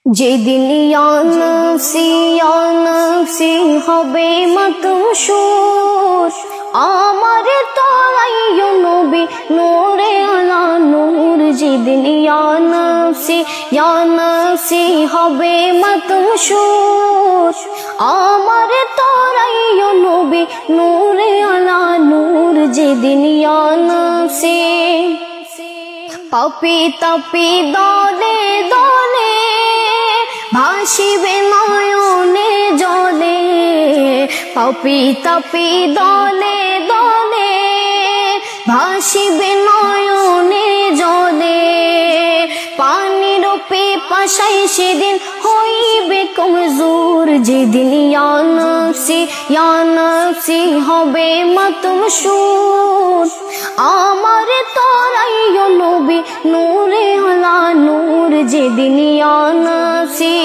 যেদিন ইয়া নফসি হবে মাতমশুর, আমার তারাইও নবী নূরে আলা নূর। যেদিন ইয়া নফসি হবে মাতমশুর, আমার তারাইও নবী নূরে আলা নূর। যেদিন ইয়া নফসি পাপি তাপি দলে দলে ভাসিবে নয়নে জলে, পাপি তাপি দলে দলে ভাসিবে নয়নে জলে। পানির পিপাসায় সেদিন হইবে কমজোর। যেদিন ইয়া নফসি হবে মাতমশুর, আমার তারাইও নবী নূরে আলা নূর। যেদিন ইয়া নফসি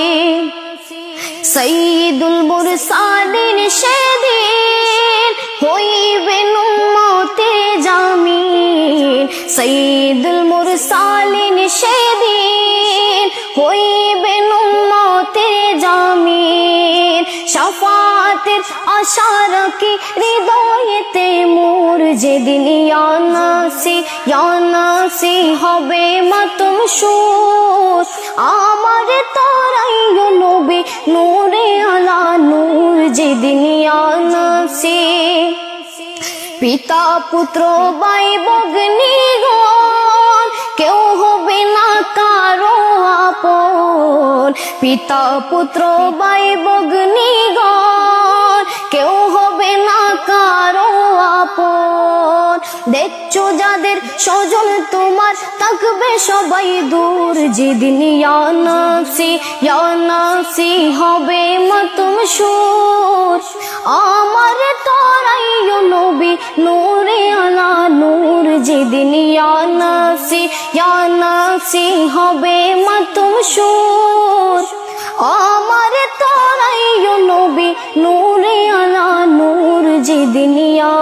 সাইয়্যিদুল মুরসালিন সেদিন হইবেন উম্মতে জামিন, সাইয়্যিদুল মুরসালিন সেদিন হইবেন উম্মতে জামিন। শাফাতের আশা রাখি হৃদয়েতে মোর। যেদিন ইয়া নফসি হবে মাতমশুর, আমার তারাইও নবী নূরে আলা নূর। যেদিন ইয়া নফসি পিতা পুত্র ভাই ভগ্নীগণ কেউ হবে না কারো আপন। পিতা পুত্র ভাই ভগ্নীগণ কেউ হবে না কারো আপন। দেখছো যাদের স্বজন তোমার থাকবে সবাই দূর। যেদিন ইয়া নফসি হবে মাতমশুর, আমার তারাইও নবী নূরে আলা নূর। যেদিন ইয়া নফসি হবে মাতমশুর, আমার তারাইও নবী নূরে আলা নূর। যেদিন ইয়া